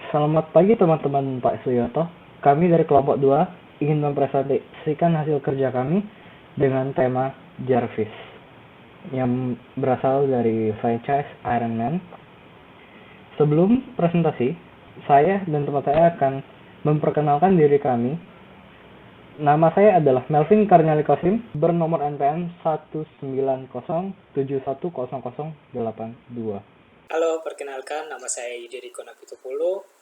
Selamat pagi teman-teman Pak Suyoto. Kami dari kelompok 2 ingin mempresentasikan hasil kerja kami dengan tema Jarvis yang berasal dari franchise Iron Man. Sebelum presentasi, saya dan teman saya akan memperkenalkan diri kami. Nama saya adalah Melvin Karniali Kosim, bernomor NPM 19017100082. Halo, perkenalkan nama saya Yudi Riko Napitupulu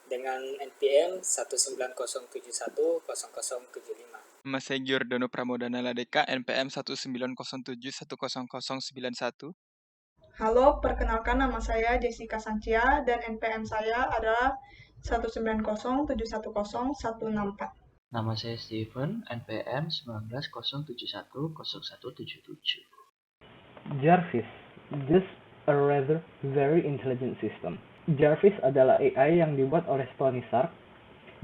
dengan NPM 190710075. Nama saya Giordano Pramodana Ladeka, NPM 190710091. Halo, perkenalkan nama saya Jessica Sancia dan NPM saya adalah 190710164. Nama saya Steven, NPM 190710177. Jarvis, just a rather very intelligent system. Jarvis adalah AI yang dibuat oleh Tony Stark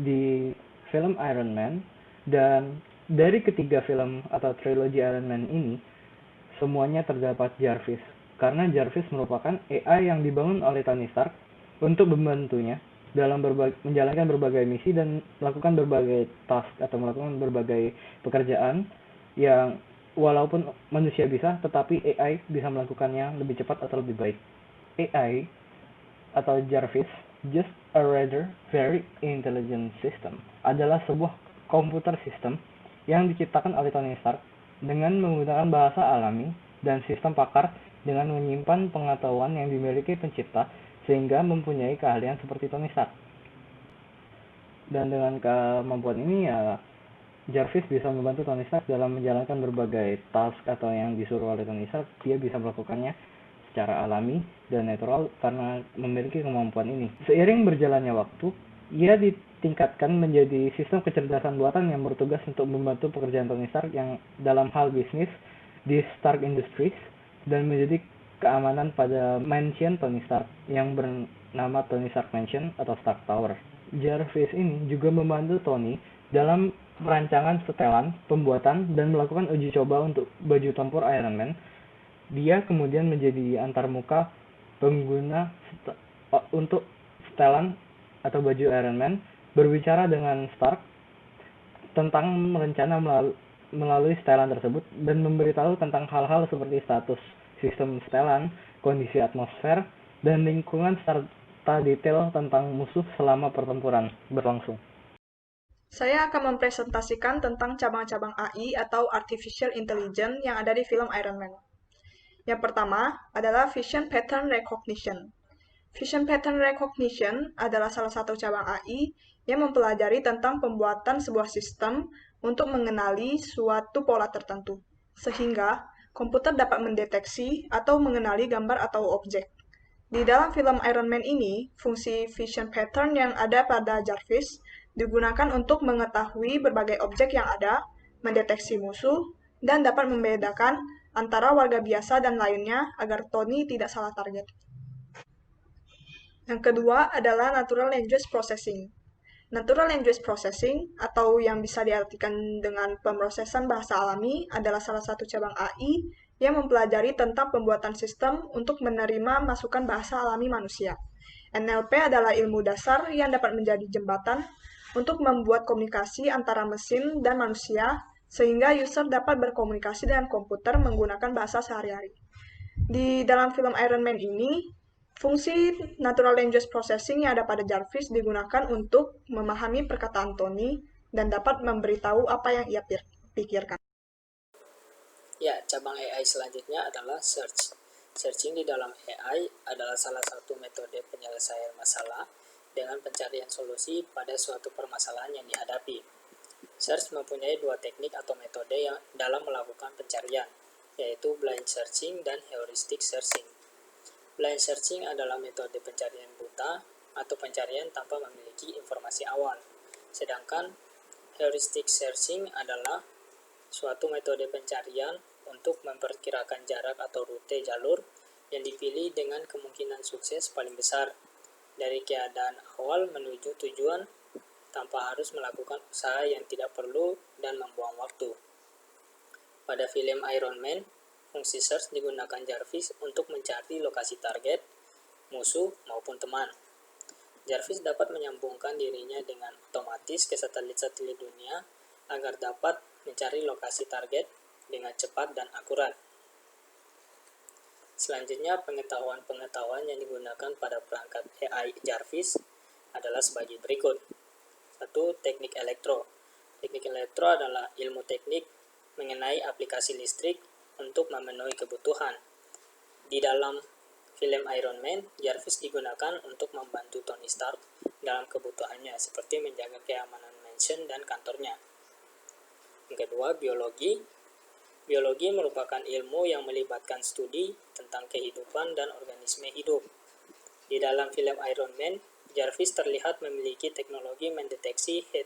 di film Iron Man, dan dari ketiga film atau trilogi Iron Man ini, semuanya terdapat Jarvis. Karena Jarvis merupakan AI yang dibangun oleh Tony Stark untuk membantunya dalam menjalankan berbagai misi dan melakukan berbagai task atau melakukan berbagai pekerjaan yang walaupun manusia bisa, tetapi AI bisa melakukannya lebih cepat atau lebih baik. AI atau Jarvis, just a rather very intelligent system, adalah sebuah komputer sistem yang diciptakan oleh Tony Stark dengan menggunakan bahasa alami dan sistem pakar dengan menyimpan pengetahuan yang dimiliki pencipta sehingga mempunyai keahlian seperti Tony Stark. Dan dengan kemampuan ini ya, Jarvis bisa membantu Tony Stark dalam menjalankan berbagai task atau yang disuruh oleh Tony Stark. Dia bisa melakukannya secara alami dan natural karena memiliki kemampuan ini. Seiring berjalannya waktu, ia ditingkatkan menjadi sistem kecerdasan buatan yang bertugas untuk membantu pekerjaan Tony Stark yang dalam hal bisnis di Stark Industries dan menjadi keamanan pada mansion Tony Stark yang bernama Tony Stark Mansion atau Stark Tower. Jarvis ini juga membantu Tony dalam perancangan setelan, pembuatan, dan melakukan uji coba untuk baju tempur Iron Man. Dia kemudian menjadi antarmuka pengguna untuk setelan atau baju Iron Man, berbicara dengan Stark tentang rencana melalui setelan tersebut dan memberitahu tentang hal-hal seperti status sistem setelan, kondisi atmosfer, dan lingkungan serta detail tentang musuh selama pertempuran berlangsung. Saya akan mempresentasikan tentang cabang-cabang AI atau Artificial Intelligence yang ada di film Iron Man. Yang pertama adalah Vision Pattern Recognition. Vision Pattern Recognition adalah salah satu cabang AI yang mempelajari tentang pembuatan sebuah sistem untuk mengenali suatu pola tertentu, sehingga komputer dapat mendeteksi atau mengenali gambar atau objek. Di dalam film Iron Man ini, fungsi Vision Pattern yang ada pada Jarvis digunakan untuk mengetahui berbagai objek yang ada, mendeteksi musuh, dan dapat membedakan antara warga biasa dan lainnya agar Tony tidak salah target. Yang kedua adalah Natural Language Processing. Natural Language Processing, atau yang bisa diartikan dengan pemrosesan bahasa alami, adalah salah satu cabang AI yang mempelajari tentang pembuatan sistem untuk menerima masukan bahasa alami manusia. NLP adalah ilmu dasar yang dapat menjadi jembatan untuk membuat komunikasi antara mesin dan manusia, sehingga user dapat berkomunikasi dengan komputer menggunakan bahasa sehari-hari. Di dalam film Iron Man ini, fungsi Natural Language Processing yang ada pada Jarvis digunakan untuk memahami perkataan Tony dan dapat memberitahu apa yang ia pikirkan. Ya, cabang AI selanjutnya adalah search. Searching di dalam AI adalah salah satu metode penyelesaian masalah dengan pencarian solusi pada suatu permasalahan yang dihadapi. Search mempunyai dua teknik atau metode yang dalam melakukan pencarian, yaitu blind searching dan heuristic searching. Blind searching adalah metode pencarian buta atau pencarian tanpa memiliki informasi awal. Sedangkan heuristic searching adalah suatu metode pencarian untuk memperkirakan jarak atau rute jalur yang dipilih dengan kemungkinan sukses paling besar dari keadaan awal menuju tujuan tanpa harus melakukan usaha yang tidak perlu dan membuang waktu. Pada film Iron Man, fungsi search digunakan Jarvis untuk mencari lokasi target, musuh, maupun teman. Jarvis dapat menyambungkan dirinya dengan otomatis ke satelit-satelit dunia agar dapat mencari lokasi target dengan cepat dan akurat. Selanjutnya, pengetahuan-pengetahuan yang digunakan pada perangkat AI Jarvis adalah sebagai berikut. 1. Teknik elektro. Teknik elektro adalah ilmu teknik mengenai aplikasi listrik untuk memenuhi kebutuhan. Di dalam film Iron Man, Jarvis digunakan untuk membantu Tony Stark dalam kebutuhannya, seperti menjaga keamanan mansion dan kantornya. Yang kedua, biologi. Biologi merupakan ilmu yang melibatkan studi tentang kehidupan dan organisme hidup. Di dalam film Iron Man, Jarvis terlihat memiliki teknologi mendeteksi heat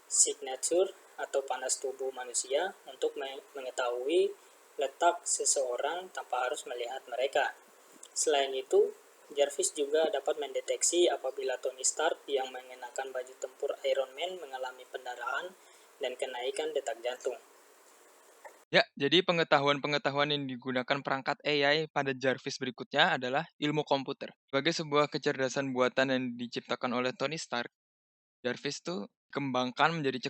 signature atau panas tubuh manusia untuk mengetahui letak seseorang tanpa harus melihat mereka. Selain itu, Jarvis juga dapat mendeteksi apabila Tony Stark yang mengenakan baju tempur Iron Man mengalami pendarahan dan kenaikan detak jantung. Ya, jadi pengetahuan-pengetahuan yang digunakan perangkat AI pada Jarvis berikutnya adalah ilmu komputer. Sebagai sebuah kecerdasan buatan yang diciptakan oleh Tony Stark, Jarvis tuh kembangkan menjadi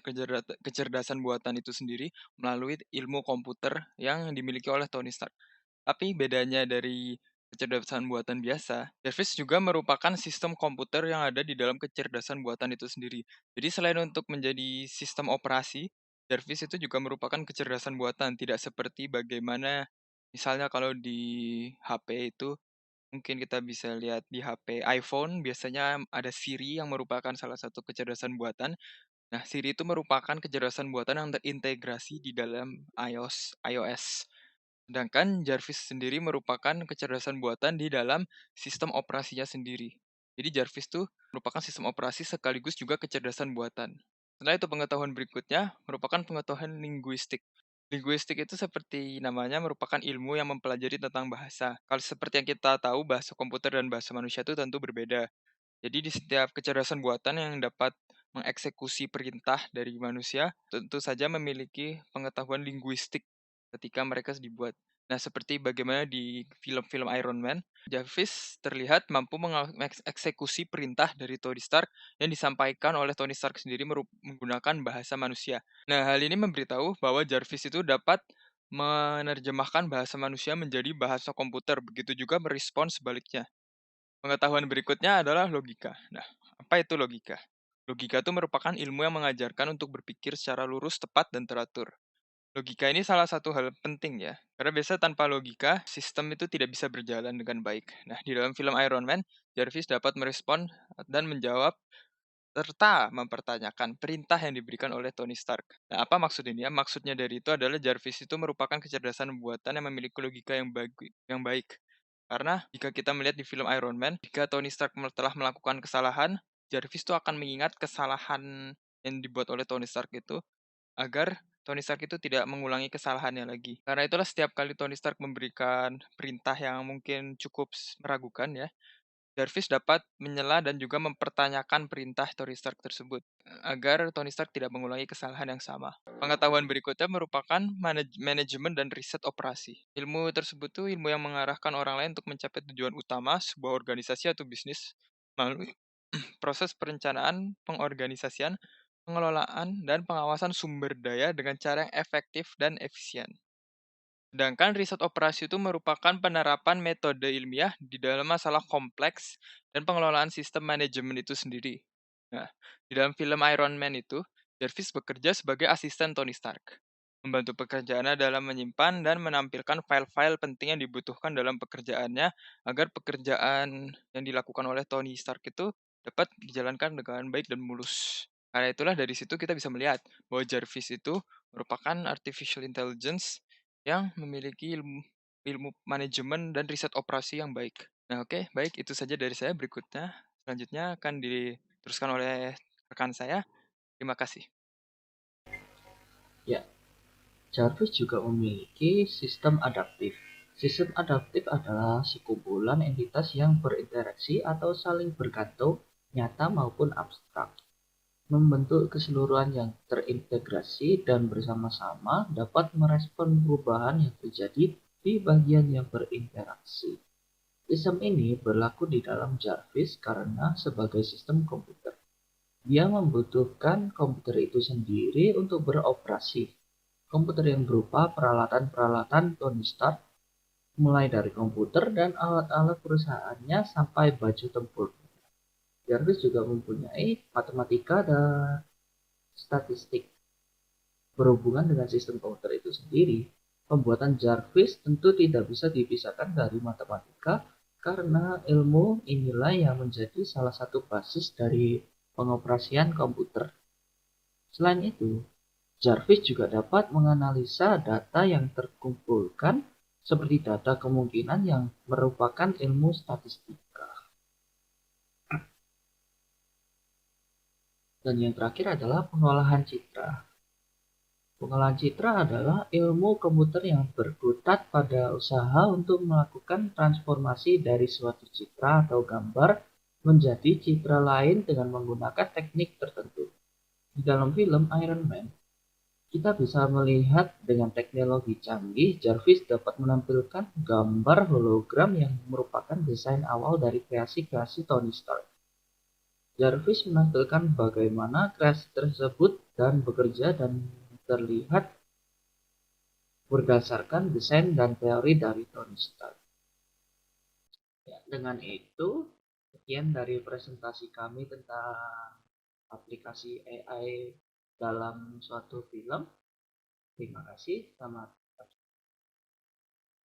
kecerdasan buatan itu sendiri melalui ilmu komputer yang dimiliki oleh Tony Stark. Tapi bedanya dari kecerdasan buatan biasa, Jarvis juga merupakan sistem komputer yang ada di dalam kecerdasan buatan itu sendiri. Jadi selain untuk menjadi sistem operasi, Jarvis itu juga merupakan kecerdasan buatan, tidak seperti bagaimana misalnya kalau di HP itu mungkin kita bisa lihat di HP iPhone biasanya ada Siri yang merupakan salah satu kecerdasan buatan. Nah, Siri itu merupakan kecerdasan buatan yang terintegrasi di dalam iOS. Sedangkan Jarvis sendiri merupakan kecerdasan buatan di dalam sistem operasinya sendiri. Jadi Jarvis tuh merupakan sistem operasi sekaligus juga kecerdasan buatan. Setelah itu pengetahuan berikutnya merupakan pengetahuan linguistik. Linguistik itu seperti namanya merupakan ilmu yang mempelajari tentang bahasa. Kalau seperti yang kita tahu bahasa komputer dan bahasa manusia itu tentu berbeda. Jadi di setiap kecerdasan buatan yang dapat mengeksekusi perintah dari manusia, tentu saja memiliki pengetahuan linguistik ketika mereka dibuat. Nah, seperti bagaimana di film-film Iron Man, Jarvis terlihat mampu mengeksekusi perintah dari Tony Stark yang disampaikan oleh Tony Stark sendiri menggunakan bahasa manusia. Nah, hal ini memberitahu bahwa Jarvis itu dapat menerjemahkan bahasa manusia menjadi bahasa komputer, begitu juga merespon sebaliknya. Pengetahuan berikutnya adalah logika. Nah, apa itu logika? Logika itu merupakan ilmu yang mengajarkan untuk berpikir secara lurus, tepat, dan teratur. Logika ini salah satu hal penting ya, karena biasa tanpa logika, sistem itu tidak bisa berjalan dengan baik. Nah, di dalam film Iron Man, Jarvis dapat merespon dan menjawab serta mempertanyakan perintah yang diberikan oleh Tony Stark. Nah, apa maksud ini ya? Maksudnya dari itu adalah Jarvis itu merupakan kecerdasan buatan yang memiliki logika yang baik. Karena jika kita melihat di film Iron Man, jika Tony Stark telah melakukan kesalahan, Jarvis itu akan mengingat kesalahan yang dibuat oleh Tony Stark itu agar Tony Stark itu tidak mengulangi kesalahannya lagi. Karena itulah setiap kali Tony Stark memberikan perintah yang mungkin cukup meragukan ya, Jarvis dapat menyela dan juga mempertanyakan perintah Tony Stark tersebut agar Tony Stark tidak mengulangi kesalahan yang sama. Pengetahuan berikutnya merupakan manajemen dan riset operasi. Ilmu tersebut tuh ilmu yang mengarahkan orang lain untuk mencapai tujuan utama sebuah organisasi atau bisnis melalui proses perencanaan, pengorganisasian, pengelolaan, dan pengawasan sumber daya dengan cara yang efektif dan efisien. Sedangkan riset operasi itu merupakan penerapan metode ilmiah di dalam masalah kompleks dan pengelolaan sistem manajemen itu sendiri. Nah, di dalam film Iron Man itu, Jarvis bekerja sebagai asisten Tony Stark, membantu pekerjaannya dalam menyimpan dan menampilkan file-file penting yang dibutuhkan dalam pekerjaannya agar pekerjaan yang dilakukan oleh Tony Stark itu dapat dijalankan dengan baik dan mulus. Karena itulah dari situ kita bisa melihat bahwa Jarvis itu merupakan artificial intelligence yang memiliki ilmu manajemen dan riset operasi yang baik. Nah, oke, baik itu saja dari saya. Berikutnya, selanjutnya akan diteruskan oleh rekan saya. Terima kasih. Ya, Jarvis juga memiliki sistem adaptif. Sistem adaptif adalah sekumpulan entitas yang berinteraksi atau saling bergantung, nyata maupun abstrak. Membentuk keseluruhan yang terintegrasi dan bersama-sama dapat merespon perubahan yang terjadi di bagian yang berinteraksi. Sistem ini berlaku di dalam Jarvis karena sebagai sistem komputer, dia membutuhkan komputer itu sendiri untuk beroperasi. Komputer yang berupa peralatan-peralatan Tony Stark, mulai dari komputer dan alat-alat perusahaannya sampai baju tempur. Jarvis juga mempunyai matematika dan statistik. Berhubungan dengan sistem komputer itu sendiri, pembuatan Jarvis tentu tidak bisa dipisahkan dari matematika karena ilmu inilah yang menjadi salah satu basis dari pengoperasian komputer. Selain itu, Jarvis juga dapat menganalisa data yang terkumpulkan seperti data kemungkinan yang merupakan ilmu statistika. Dan yang terakhir adalah pengolahan citra. Pengolahan citra adalah ilmu komputer yang berkutat pada usaha untuk melakukan transformasi dari suatu citra atau gambar menjadi citra lain dengan menggunakan teknik tertentu. Di dalam film Iron Man, kita bisa melihat dengan teknologi canggih, Jarvis dapat menampilkan gambar hologram yang merupakan desain awal dari kreasi-kreasi Tony Stark. Jarvis menampilkan bagaimana kreasi tersebut dan bekerja dan terlihat berdasarkan desain dan teori dari Tony Stark. Ya, dengan itu, sekian dari presentasi kami tentang aplikasi AI dalam suatu film. Terima kasih, selamat